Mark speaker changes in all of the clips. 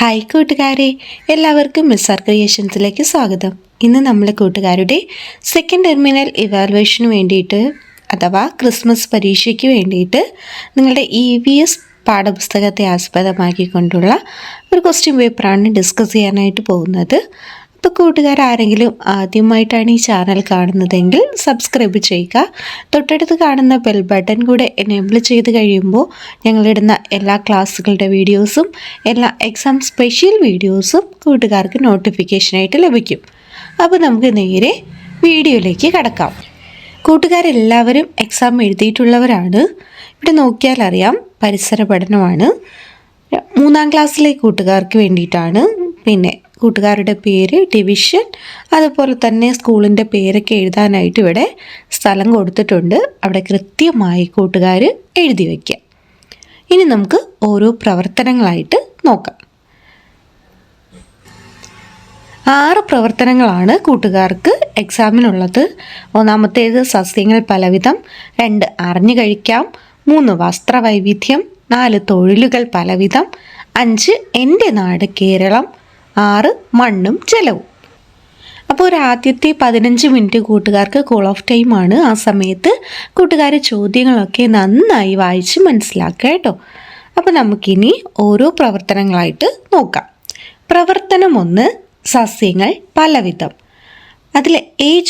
Speaker 1: Hi കൂട്ടുകാരെ, എല്ലാവർക്കും മിസ്സാർ ക്രിയേഷൻസിലേക്ക് സ്വാഗതം. ഇന്ന് നമ്മൾ കൂട്ടുകാരുടെ സെക്കൻഡ് ടെർമിനൽ ഇവാലുവേഷന് വേണ്ടിയിട്ട് അഥവാ ക്രിസ്മസ് പരീക്ഷയ്ക്ക് വേണ്ടിയിട്ട് നിങ്ങളുടെ EVS പാഠപുസ്തകത്തെ ആസ്പദമാക്കിക്കൊണ്ടുള്ള ഒരു ക്വസ്റ്റ്യൻ പേപ്പറാണ് ഡിസ്കസ് ചെയ്യാനായിട്ട് പോകുന്നത്. അപ്പോൾ കൂട്ടുകാർ ആരെങ്കിലും ആദ്യമായിട്ടാണ് ഈ ചാനൽ കാണുന്നതെങ്കിൽ സബ്സ്ക്രൈബ് ചെയ്യുക. തൊട്ടടുത്ത് കാണുന്ന ബെൽ ബട്ടൺ കൂടെ എനേബിൾ ചെയ്ത് കഴിയുമ്പോൾ ഞങ്ങളിടുന്ന എല്ലാ ക്ലാസ്സുകളുടെ വീഡിയോസും എല്ലാ എക്സാം സ്പെഷ്യൽ വീഡിയോസും കൂട്ടുകാർക്ക് നോട്ടിഫിക്കേഷനായിട്ട് ലഭിക്കും. അപ്പോൾ നമുക്ക് നേരെ വീഡിയോയിലേക്ക് കടക്കാം. കൂട്ടുകാരെല്ലാവരും എക്സാം എഴുതിയിട്ടുള്ളവരാണ്. ഇവിടെ നോക്കിയാൽ അറിയാം, പരിസര പഠനമാണ്. 3ാം ക്ലാസ്സിലെ കൂട്ടുകാർക്ക് വേണ്ടിയിട്ടാണ്. പിന്നെ കൂട്ടുകാരുടെ പേര്, ഡിവിഷൻ, അതുപോലെ തന്നെ സ്കൂളിൻ്റെ പേരൊക്കെ എഴുതാനായിട്ട് ഇവിടെ സ്ഥലം കൊടുത്തിട്ടുണ്ട്. അവിടെ കൃത്യമായി കൂട്ടുകാർ എഴുതി വയ്ക്കുക. ഇനി നമുക്ക് ഓരോ പ്രവർത്തനങ്ങളായിട്ട് നോക്കാം. 6 പ്രവർത്തനങ്ങളാണ് കൂട്ടുകാർക്ക് എക്സാമിനുള്ളത്. ഒന്നാമത്തേത് സസ്യങ്ങൾ പലവിധം, 2 അറിഞ്ഞു കഴിക്കാം, 3 വസ്ത്രവൈവിധ്യം, 4 തൊഴിലുകൾ പലവിധം, 5 എൻ്റെ നാട് കേരളം, 6 മണ്ണും ജലവും. അപ്പോൾ ഒരു ആദ്യത്തെ 15 മിനിറ്റ് കൂട്ടുകാർക്ക് കൂൾ ഓഫ് ടൈമാണ്. ആ സമയത്ത് കൂട്ടുകാർ ചോദ്യങ്ങളൊക്കെ നന്നായി വായിച്ച് മനസ്സിലാക്കുക കേട്ടോ. അപ്പോൾ നമുക്കിനി ഓരോ പ്രവർത്തനങ്ങളായിട്ട് നോക്കാം. പ്രവർത്തനം 1, സസ്യങ്ങൾ പലവിധം. അതിലെ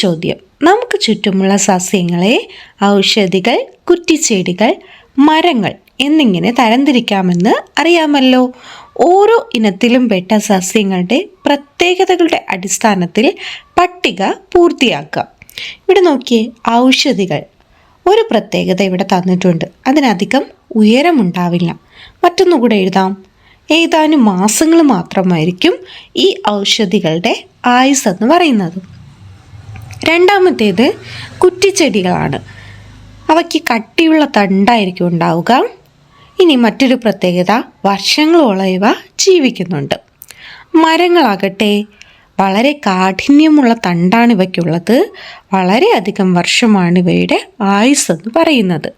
Speaker 1: ചോദ്യം, നമുക്ക് ചുറ്റുമുള്ള സസ്യങ്ങളെ ഔഷധികൾ, കുറ്റിച്ചെടികൾ, മരങ്ങൾ എന്നിങ്ങനെ തരംതിരിക്കാമെന്ന് അറിയാമല്ലോ. ഓരോ ഇനത്തിലും പെട്ട സസ്യങ്ങളുടെ പ്രത്യേകതകളുടെ അടിസ്ഥാനത്തിൽ പട്ടിക പൂർത്തിയാക്കുക. ഇവിടെ നോക്കിയേ, ഔഷധികൾ. ഒരു പ്രത്യേകത ഇവിടെ തന്നിട്ടുണ്ട്, അതിനധികം ഉയരമുണ്ടാവില്ല. മറ്റൊന്നുകൂടെ എഴുതാം, ഏതാനും മാസങ്ങൾ മാത്രമായിരിക്കും ഈ ഔഷധികളുടെ ആയുസ് എന്ന് പറയുന്നത്. രണ്ടാമത്തേത് കുറ്റിച്ചെടികളാണ്. അവയ്ക്ക് കട്ടിയുള്ള തണ്ടായിരിക്കും ഉണ്ടാവുക. ഇനി മറ്റൊരു പ്രത്യേകത, വർഷങ്ങളോളം ഇവ ജീവിക്കുന്നുണ്ട്. മരങ്ങളാകട്ടെ, വളരെ കാഠിന്യമുള്ള തണ്ടാണ് ഇവയ്ക്കുള്ളത്. വളരെയധികം വർഷമാണ് ഇവയുടെ ആയുസ് എന്ന് പറയുന്നത്.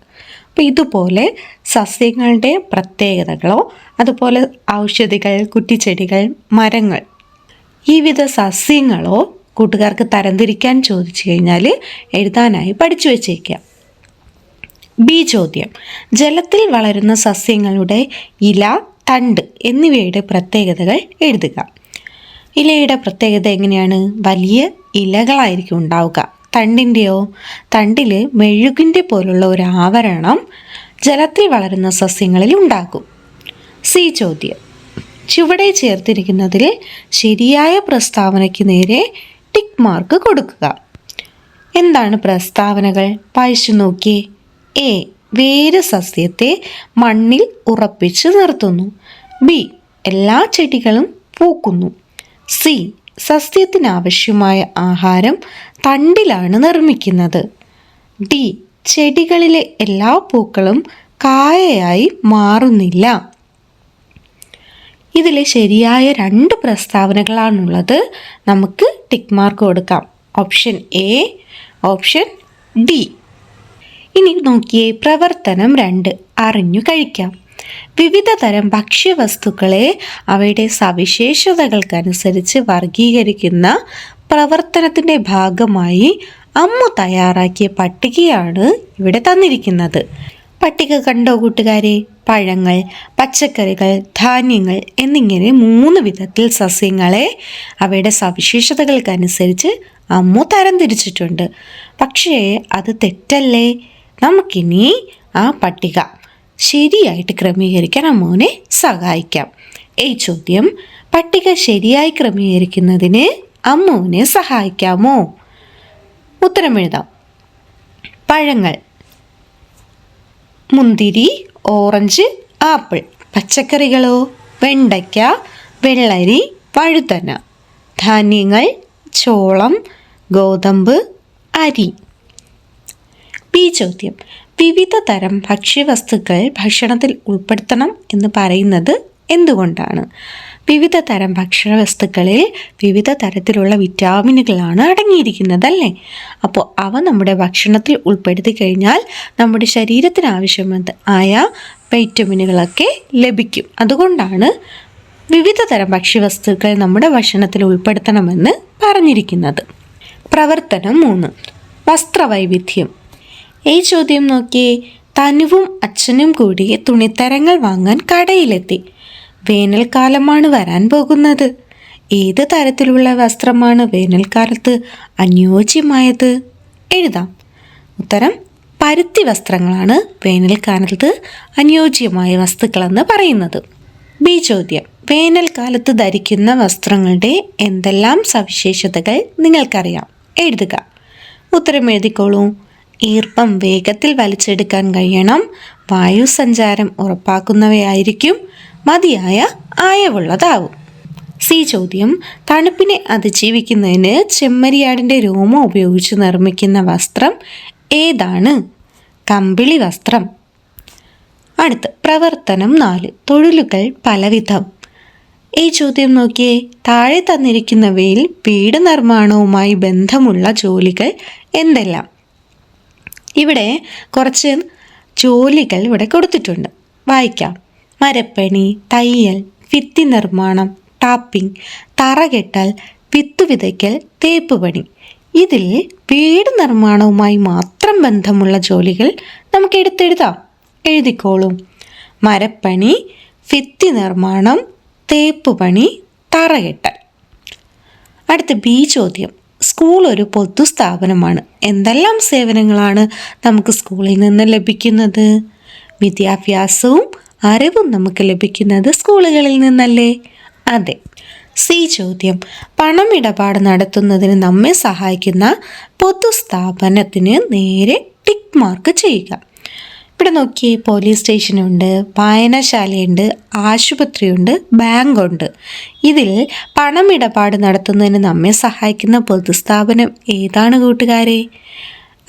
Speaker 1: അപ്പോൾ ഇതുപോലെ സസ്യങ്ങളുടെ പ്രത്യേകതകളോ അതുപോലെ ഔഷധികൾ, കുറ്റിച്ചെടികൾ, മരങ്ങൾ, ഈ വിധ സസ്യങ്ങളോ കൂട്ടുകാർക്ക് തരംതിരിക്കാൻ ചോദിച്ചു കഴിഞ്ഞാൽ എഴുതാനായി പഠിച്ചു വച്ചേക്കാം. ചോദ്യം, ജലത്തിൽ വളരുന്ന സസ്യങ്ങളുടെ ഇല, തണ്ട് എന്നിവയുടെ പ്രത്യേകതകൾ എഴുതുക. ഇലയുടെ പ്രത്യേകത എങ്ങനെയാണ്? വലിയ ഇലകളായിരിക്കും ഉണ്ടാവുക. തണ്ടിൻ്റെയോ? തണ്ടിൽ മെഴുകിൻ്റെ പോലുള്ള ഒരു ആവരണം ജലത്തിൽ വളരുന്ന സസ്യങ്ങളിൽ ഉണ്ടാകും. ചോദ്യം, ചുവടെ ചേർത്തിരിക്കുന്നതിൽ ശരിയായ പ്രസ്താവനയ്ക്ക് നേരെ ടിക്ക് മാർക്ക് കൊടുക്കുക. എന്താണ് പ്രസ്താവനകൾ? വായിച്ചു നോക്കിയേ. വേര് സസ്യത്തെ മണ്ണിൽ ഉറപ്പിച്ച് നിർത്തുന്നു. എല്ലാ ചെടികളും പൂക്കുന്നു. സസ്യത്തിനാവശ്യമായ ആഹാരം തണ്ടിലാണ് നിർമ്മിക്കുന്നത്. ചെടികളിലെ എല്ലാ പൂക്കളും കായയായി മാറുന്നില്ല. ഇതിലെ ശരിയായ 2 പ്രസ്താവനകളാണുള്ളത്. നമുക്ക് ടിക്ക് മാർക്ക് കൊടുക്കാം. Option A, option D. ഇനി നോക്കിയേ, പ്രവർത്തനം 2, അറിഞ്ഞു കഴിക്കാം. വിവിധ തരം ഭക്ഷ്യവസ്തുക്കളെ അവയുടെ സവിശേഷതകൾക്കനുസരിച്ച് വർഗീകരിക്കുന്ന പ്രവർത്തനത്തിൻ്റെ ഭാഗമായി അമ്മു തയ്യാറാക്കിയ പട്ടികയാണ് ഇവിടെ തന്നിരിക്കുന്നത്. പട്ടിക കണ്ടോ കൂട്ടുകാരെ? പഴങ്ങൾ, പച്ചക്കറികൾ, ധാന്യങ്ങൾ എന്നിങ്ങനെ 3 വിധത്തിൽ സസ്യങ്ങളെ അവയുടെ സവിശേഷതകൾക്കനുസരിച്ച് അമ്മു തരംതിരിച്ചിട്ടുണ്ട്. പക്ഷേ അത് തെറ്റല്ലേ? നമുക്കിനി ആ പട്ടിക ശരിയായിട്ട് ക്രമീകരിക്കാൻ അമ്മുവിനെ സഹായിക്കാം. ചോദ്യം, പട്ടിക ശരിയായി ക്രമീകരിക്കുന്നതിന് അമ്മുവിനെ സഹായിക്കാമോ? ഉത്തരം എഴുതാം. പഴങ്ങൾ, മുന്തിരി, ഓറഞ്ച്, ആപ്പിൾ. പച്ചക്കറികളോ? വെണ്ടയ്ക്ക, വെള്ളരി, വഴുതന. ധാന്യങ്ങൾ, ചോളം, ഗോതമ്പ്, അരി. ചോദ്യം, വിവിധ തരം ഭക്ഷ്യവസ്തുക്കൾ ഭക്ഷണത്തിൽ ഉൾപ്പെടുത്തണം എന്ന് പറയുന്നത് എന്തുകൊണ്ടാണ്? വിവിധ തരം ഭക്ഷ്യവസ്തുക്കളിൽ വിവിധ തരത്തിലുള്ള വിറ്റാമിനുകളാണ് അടങ്ങിയിരിക്കുന്നത് അല്ലേ? അപ്പോൾ അവ നമ്മുടെ ഭക്ഷണത്തിൽ ഉൾപ്പെടുത്തി കഴിഞ്ഞാൽ നമ്മുടെ ശരീരത്തിന് ആവശ്യമായ വൈറ്റമിനുകളൊക്കെ ലഭിക്കും. അതുകൊണ്ടാണ് വിവിധ തരം ഭക്ഷ്യവസ്തുക്കൾ നമ്മുടെ ഭക്ഷണത്തിൽ ഉൾപ്പെടുത്തണമെന്ന് പറഞ്ഞിരിക്കുന്നത്. പ്രവർത്തനം 3, വസ്ത്രവൈവിധ്യം. ഈ ചോദ്യം നോക്കിയേ. തനുവും അച്ഛനും കൂടി തുണിത്തരങ്ങൾ വാങ്ങാൻ കടയിലെത്തി. വേനൽക്കാലമാണ് വരാൻ പോകുന്നത്. ഏത് തരത്തിലുള്ള വസ്ത്രമാണ് വേനൽക്കാലത്ത് അനുയോജ്യമായത്? എഴുതാം. ഉത്തരം പരുത്തി വസ്ത്രങ്ങളാണ് വേനൽക്കാലത്ത് അനുയോജ്യമായ വസ്തുക്കളെന്ന് പറയുന്നത്. ബി ചോദ്യം. വേനൽക്കാലത്ത് ധരിക്കുന്ന വസ്ത്രങ്ങളുടെ എന്തെല്ലാം സവിശേഷതകൾ നിങ്ങൾക്കറിയാം? എഴുതുക. ഉത്തരം എഴുതിക്കോളൂ. ഈർപ്പം വേഗത്തിൽ വലിച്ചെടുക്കാൻ കഴിയണം, വായു സഞ്ചാരം ഉറപ്പാക്കുന്നവയായിരിക്കും, മതിയായ ആയവുള്ളതാവും. സി ചോദ്യം. തണുപ്പിനെ അതിജീവിക്കുന്നതിന് ചെമ്മരിയാടിൻ്റെ രോമം ഉപയോഗിച്ച് നിർമ്മിക്കുന്ന വസ്ത്രം ഏതാണ്? കമ്പിളി വസ്ത്രം. അടുത്ത് പ്രവർത്തനം 4, തൊഴിലുകൾ പലവിധം. ഈ ചോദ്യം നോക്കിയേ. താഴെ തന്നിരിക്കുന്നവയിൽ വീട് നിർമ്മാണവുമായി ബന്ധമുള്ള ജോലികൾ എന്തെല്ലാം? ഇവിടെ കുറച്ച് ജോലികൾ ഇവിടെ കൊടുത്തിട്ടുണ്ട്, വായിക്കാം. മരപ്പണി, തയ്യൽ, ഭിത്തി നിർമ്മാണം, ടാപ്പിംഗ്, തറകെട്ടൽ, വിത്തു വിതയ്ക്കൽ, തേപ്പ് പണി. ഇതിൽ വീട് നിർമ്മാണവുമായി മാത്രം ബന്ധമുള്ള ജോലികൾ നമുക്ക് എടുത്തെഴുതാം. എഴുതിക്കോളും. മരപ്പണി, ഭിത്തി നിർമ്മാണം, തേപ്പ് പണി, തറകെട്ടൽ. അടുത്ത ബി ചോദ്യം. സ്കൂൾ ഒരു പൊതുസ്ഥാപനമാണ്. എന്തെല്ലാം സേവനങ്ങളാണ് നമുക്ക് സ്കൂളിൽ നിന്ന് ലഭിക്കുന്നത്? വിദ്യാഭ്യാസവും അറിവും നമുക്ക് ലഭിക്കുന്നത് സ്കൂളുകളിൽ നിന്നല്ലേ? അതെ. സി ചോദ്യം. പണമിടപാട് നടത്തുന്നതിന് നമ്മെ സഹായിക്കുന്ന പൊതുസ്ഥാപനത്തിന് നേരെ ടിക്ക് മാർക്ക് ചെയ്യുക. ഇവിടെ നോക്കിയേ. പോലീസ് സ്റ്റേഷനുണ്ട്, വായനശാലയുണ്ട്, ആശുപത്രിയുണ്ട്, ബാങ്കുണ്ട്. ഇതിൽ പണമിടപാട് നടത്തുന്നതിന് നമ്മെ സഹായിക്കുന്ന പൊതുസ്ഥാപനം ഏതാണ് കൂട്ടുകാരെ?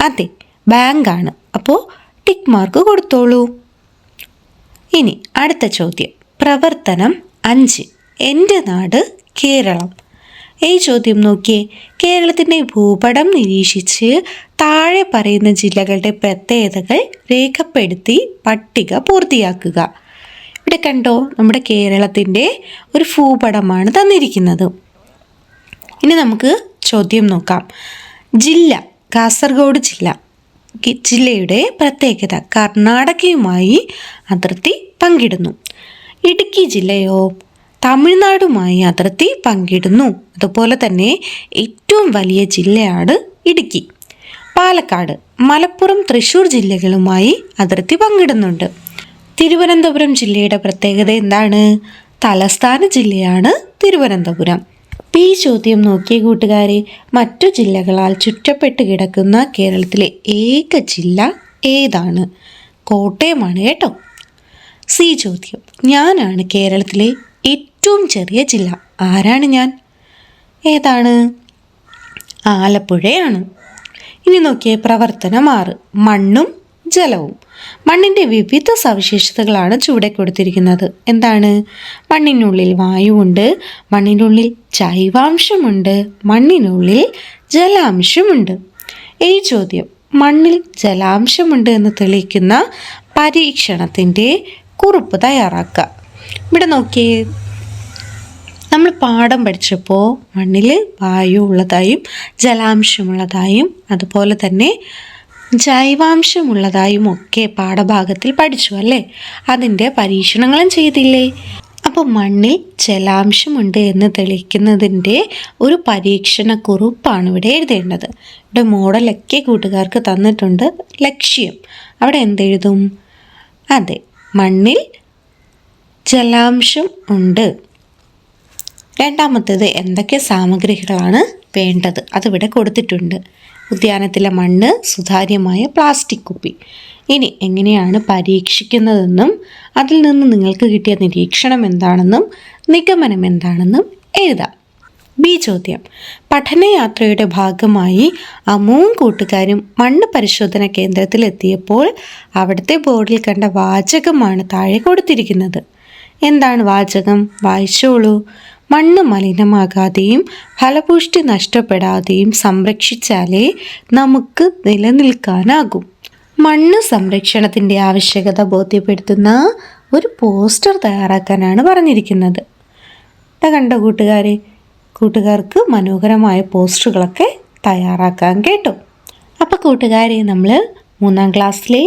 Speaker 1: അതെ, ബാങ്കാണ്. അപ്പോൾ ടിക്ക് മാർക്ക് കൊടുത്തോളൂ. ഇനി അടുത്ത ചോദ്യം. പ്രവർത്തനം 5, എൻ്റെ നാട് കേരളം. ഈ ചോദ്യം നോക്കിയേ. കേരളത്തിൻ്റെ ഭൂപടം നിരീക്ഷിച്ച് താഴെ പറയുന്ന ജില്ലകളുടെ പ്രത്യേകതകൾ രേഖപ്പെടുത്തി പട്ടിക പൂർത്തിയാക്കുക. ഇവിടെ കണ്ടോ, നമ്മുടെ കേരളത്തിൻ്റെ ഒരു ഭൂപടമാണ് തന്നിരിക്കുന്നത്. ഇനി നമുക്ക് ചോദ്യം നോക്കാം. ജില്ല. കാസർഗോഡ് ജില്ലയുടെ പ്രത്യേകത കർണാടകയുമായി അതിർത്തി പങ്കിടുന്നു. ഇടുക്കി ജില്ലയോ തമിഴ്നാടുമായി അതിർത്തി പങ്കിടുന്നു. അതുപോലെ തന്നെ ഏറ്റവും വലിയ ജില്ലയാണ് ഇടുക്കി. പാലക്കാട്, മലപ്പുറം, തൃശ്ശൂർ ജില്ലകളുമായി അതിർത്തി പങ്കിടുന്നുണ്ട്. തിരുവനന്തപുരം ജില്ലയുടെ പ്രത്യേകത എന്താണ്? തലസ്ഥാന ജില്ലയാണ് തിരുവനന്തപുരം. ഈ ചോദ്യം നോക്കിയ കൂട്ടുകാരെ. മറ്റു ജില്ലകളാൽ ചുറ്റപ്പെട്ട് കിടക്കുന്ന കേരളത്തിലെ ഏക ജില്ല ഏതാണ്? കോട്ടയമാണ് കേട്ടോ. സി ചോദ്യം. ഞാനാണ് കേരളത്തിലെ ഏറ്റവും ചെറിയ ജില്ല. ആരാണ് ഞാൻ? ഏതാണ്? ആലപ്പുഴയാണ്. ഇനി നോക്കിയേ. പ്രവർത്തനം 6, മണ്ണും ജലവും. മണ്ണിൻ്റെ വിവിധ സവിശേഷതകളാണ് ചുവടെ കൊടുത്തിരിക്കുന്നത്. എന്താണ്? മണ്ണിനുള്ളിൽ വായുവുണ്ട്, മണ്ണിനുള്ളിൽ ജൈവാംശമുണ്ട്, മണ്ണിനുള്ളിൽ ജലാംശമുണ്ട്. ഈ ചോദ്യം. മണ്ണിൽ ജലാംശമുണ്ട് എന്ന് തെളിയിക്കുന്ന പരീക്ഷണത്തിൻ്റെ കുറിപ്പ് തയ്യാറാക്കുക. ഇവിടെ നോക്കിയേ. നമ്മൾ പാഠം പഠിച്ചപ്പോൾ മണ്ണിൽ വായു ഉള്ളതായും ജലാംശമുള്ളതായും അതുപോലെ തന്നെ ജൈവാംശമുള്ളതായും ഒക്കെ പാഠഭാഗത്തിൽ പഠിച്ചു അല്ലേ? അതിൻ്റെ പരീക്ഷണങ്ങളും ചെയ്തില്ലേ? അപ്പോൾ മണ്ണിൽ ജലാംശമുണ്ട് എന്ന് തെളിയിക്കുന്നതിൻ്റെ ഒരു പരീക്ഷണക്കുറിപ്പാണ് ഇവിടെ എഴുതേണ്ടത്. ഇവിടെ മോഡലൊക്കെ കൂട്ടുകാർക്ക് തന്നിട്ടുണ്ട്. ലക്ഷ്യം അവിടെ എന്തെഴുതും? അതെ, മണ്ണിൽ ജലാംശം ഉണ്ട്. രണ്ടാമത്തേത് എന്തൊക്കെ സാമഗ്രികളാണ് വേണ്ടത് അതിവിടെ കൊടുത്തിട്ടുണ്ട്. ഉദ്യാനത്തിലെ മണ്ണ്, സുതാര്യമായ പ്ലാസ്റ്റിക് കുപ്പി. ഇനി എങ്ങനെയാണ് പരീക്ഷിക്കുന്നതെന്നും അതിൽ നിന്ന് നിങ്ങൾക്ക് കിട്ടിയ നിരീക്ഷണം എന്താണെന്നും നിഗമനം എന്താണെന്നും എഴുതാം. ബി ചോദ്യം. പഠനയാത്രയുടെ ഭാഗമായി അമ്മുവും കൂട്ടുകാരും മണ്ണ് പരിശോധന കേന്ദ്രത്തിലെത്തിയപ്പോൾ അവിടുത്തെ ബോർഡിൽ കണ്ട വാചകമാണ് താഴെ കൊടുത്തിരിക്കുന്നത്. എന്താണ് വാചകം? വായിച്ചോളൂ. മണ്ണ് മലിനമാകാതെയും ഫലപുഷ്ടി നഷ്ടപ്പെടാതെയും സംരക്ഷിച്ചാലേ നമുക്ക് നിലനിൽക്കാനാകും. മണ്ണ് സംരക്ഷണത്തിൻ്റെ ആവശ്യകത ബോധ്യപ്പെടുത്തുന്ന ഒരു പോസ്റ്റർ തയ്യാറാക്കാനാണ് പറഞ്ഞിരിക്കുന്നത്. കണ്ടോ കൂട്ടുകാർക്ക് മനോഹരമായ പോസ്റ്ററുകളൊക്കെ തയ്യാറാക്കാൻ കേട്ടോ. അപ്പോൾ കൂട്ടുകാരെ, നമ്മൾ 3ാം ക്ലാസ്സിലെ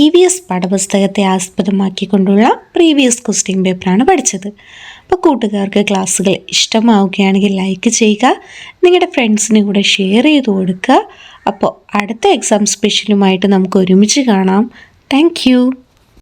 Speaker 1: EVS പാഠപുസ്തകത്തെ ആസ്പദമാക്കിക്കൊണ്ടുള്ള പ്രീവിയസ് ക്വസ്റ്റ്യൻ പേപ്പറാണ് പഠിച്ചത്. അപ്പോൾ കൂട്ടുകാർക്ക് ക്ലാസ്സുകൾ ഇഷ്ടമാവുകയാണെങ്കിൽ ലൈക്ക് ചെയ്യുക, നിങ്ങളുടെ ഫ്രണ്ട്സിന് കൂടെ ഷെയർ ചെയ്ത് കൊടുക്കുക. അപ്പോൾ അടുത്ത എക്സാം സ്പെഷ്യലുമായിട്ട് നമുക്ക് ഒരുമിച്ച് കാണാം. താങ്ക്